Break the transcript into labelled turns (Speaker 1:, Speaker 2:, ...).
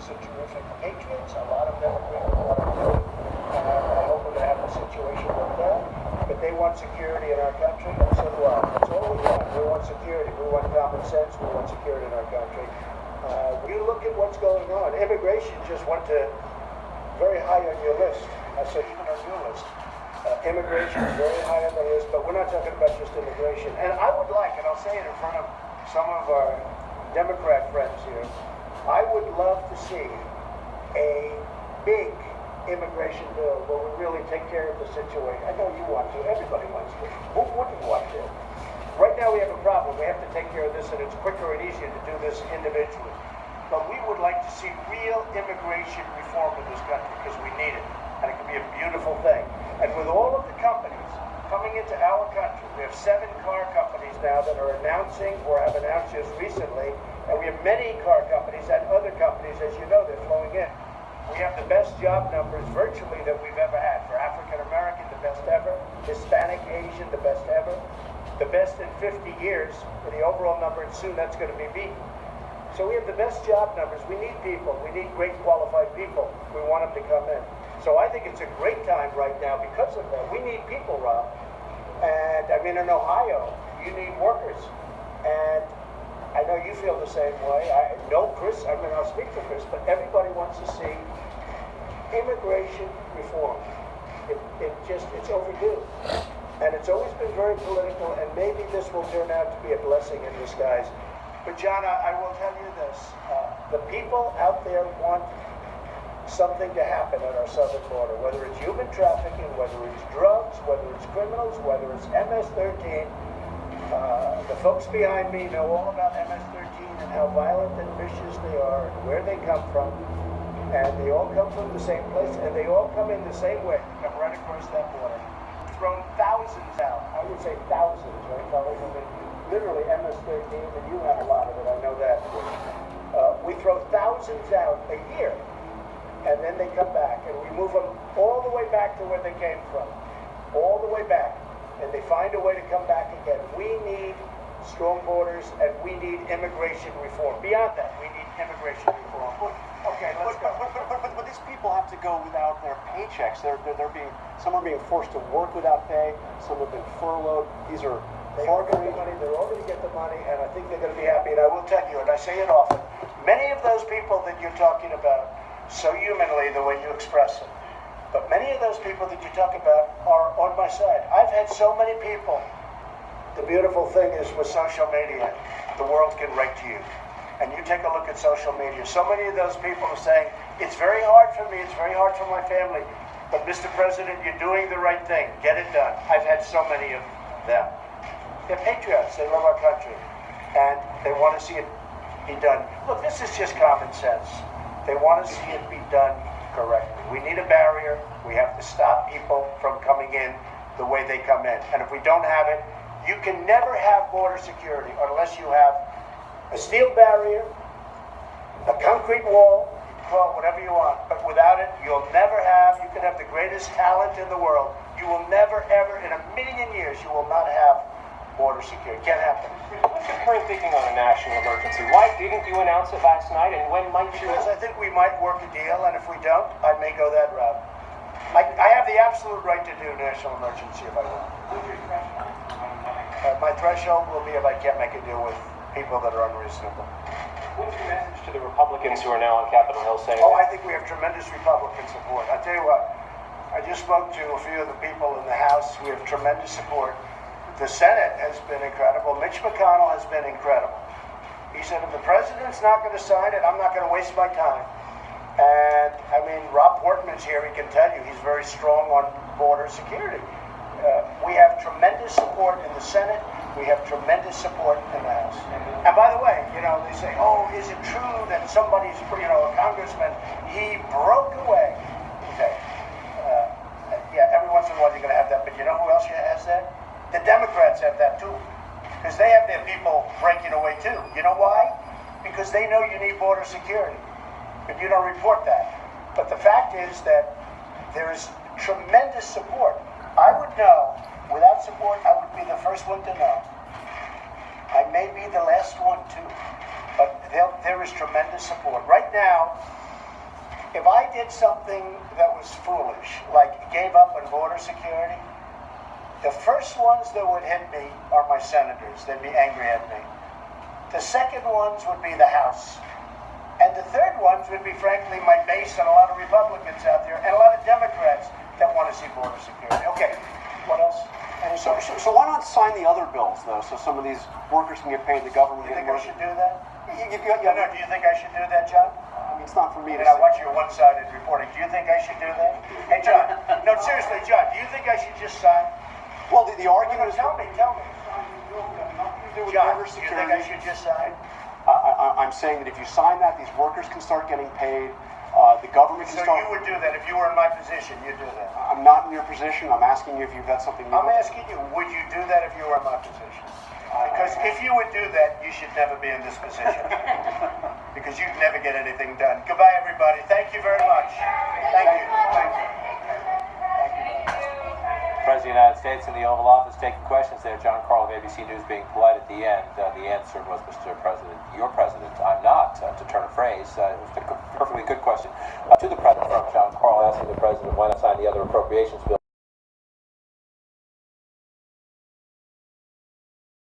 Speaker 1: These are terrific patriots. A lot of them agree with what I'm doing. I hope we're going to have the situation worked out. But they want security in our country, and so do I. That's all we want. We want security. We want common sense. We want security in our country. You look at what's going on. Immigration just went to very high on your list. I said even on your list. Immigration is very high on the list, but we're not talking about just immigration. And I would like, and I'll say it in front of some of our Democrat friends here, I would love to see a big immigration bill where we really take care of the situation. I know you want to. Everybody wants to. Who wouldn't want to? Right now we have a problem. We have to take care of this, and it's quicker and easier to do this individually. But we would like to see real immigration reform in this country because we need it. And it can be a beautiful thing. And with all of the companies coming into our country, we have 7 car companies now that are announcing or have announced just recently, and we have many car companies and other companies, as you know, they're flowing in. We have the best job numbers virtually that we've ever had. For African American, the best ever. Hispanic, Asian, the best ever. The best in 50 years for the overall number, and soon that's going to be beaten. So we have the best job numbers. We need people. We need great qualified people. We want them to come in. So I think it's a great time right now because of that. We need people, Rob. And I mean, in Ohio, you need workers. And I know you feel the same way. I know Chris, I mean, I'll speak for Chris, but everybody wants to see immigration reform. It's overdue. And it's always been very political, and maybe this will turn out to be a blessing in disguise. But John, I will tell you this. The people out there want something to happen at our southern border, whether it's human trafficking, whether it's drugs, whether it's criminals, whether it's MS-13. The folks behind me know all about MS-13 and how violent and vicious they are and where they come from. And they all come from the same place, and they all come in the same way. They come right across that border. Thrown thousands out. I would say thousands, right, Colin? I mean, literally MS-13, and you have a lot of it, I know that. We throw thousands out a year, and then they come back, and we move them all the way back to where they came from. All the way back. And they find a way to come back again. We need strong borders, and we need immigration reform. Beyond that, we need immigration reform. Okay, let's go.
Speaker 2: But these people have to go without their paychecks. Some are being forced to work without pay. Some have been furloughed. These are
Speaker 1: They all get the money. They're all going to get the money, and I think they're going to be happy. And I will tell you, and I say it often, many of those people that you're talking about, so humanly the way you express it, but many of those people that you talk about are on my side. I've had so many people. The beautiful thing is with social media, the world can write to you. And you take a look at social media. So many of those people are saying, it's very hard for me, it's very hard for my family. But Mr. President, you're doing the right thing. Get it done. I've had so many of them. They're patriots. They love our country. And they want to see it be done. Look, this is just common sense. They want to see it be done correctly. We need a barrier. We have to stop people from coming in the way they come in. And if we don't have it, you can never have border security unless you have a steel barrier, a concrete wall, call it whatever you want. But without it, you can have the greatest talent in the world. You will never, ever, in a million years, you will not have border security. It can't happen.
Speaker 2: What's your current thinking on a national emergency? Why didn't you announce it last night, and when might you?
Speaker 1: Because I think we might work a deal, and if we don't, I may go that route. I have the absolute right to do national emergency if I want. My threshold will be if I can't make a deal with people that are unreasonable.
Speaker 2: What's your message to the Republicans who are now on Capitol Hill saying?
Speaker 1: Oh, I think we have tremendous Republican support. I tell you what, I just spoke to a few of the people in the House. We have tremendous support. The Senate has been incredible. Mitch McConnell has been incredible. He said, if the president's not going to sign it, I'm not going to waste my time. And, I mean, Rob Portman's here. He can tell you he's very strong on border security. We have tremendous support in the Senate. We have tremendous support in the House. And by the way, they say, oh, is it true that somebody's, a congressman, he broke away? Okay. Yeah, every once in a while you're going to have that. But you know who else has that? The Democrats have that too. Because they have their people breaking away too. You know why? Because they know you need border security. But you don't report that. But the fact is that there is tremendous support. I would know, without support, I would be the first one to know. I may be the last one too. But there is tremendous support. Right now, If I did something that was foolish, like gave up on border security, the first ones that would hit me are my senators. They'd be angry at me. The second ones would be the House. And the third ones would be, frankly, my base and a lot of Republicans out there and a lot of Democrats that want to see border security. Okay, what else? Any
Speaker 2: So why not sign the other bills, though, so some of these workers can get paid, the government
Speaker 1: You
Speaker 2: can
Speaker 1: think I should do that?
Speaker 2: Yeah,
Speaker 1: No, do you think I should do that, John?
Speaker 2: I mean, it's not for me to
Speaker 1: And I
Speaker 2: say.
Speaker 1: watch your one-sided reporting. Do you think I should do that? Hey, John. No, seriously, John. Do you think I should just sign?
Speaker 2: Well, the argument is...
Speaker 1: Tell me.
Speaker 2: Nothing to do with
Speaker 1: John,
Speaker 2: border
Speaker 1: do you think I
Speaker 2: security.
Speaker 1: should just sign?
Speaker 2: I'm saying that if you sign that, these workers can start getting paid. The government can
Speaker 1: So
Speaker 2: start...
Speaker 1: you would do that if you were in my position? You'd do that?
Speaker 2: I'm not in your position. I'm asking you if you've got something new.
Speaker 1: I'm asking you, would you do that if you were in my position? Because if you would do that, you should never be in this position. Because you'd never get anything done. Goodbye, everybody. Thank you very much. Thank you. Thank you.
Speaker 3: President of the United States in the Oval Office taking questions there. John Carl of ABC News being polite at the end. The answer was, Mr. President, your president, I'm not, to turn a phrase. It was a perfectly good question to the president from John Carl asking the president why not sign the other appropriations bill.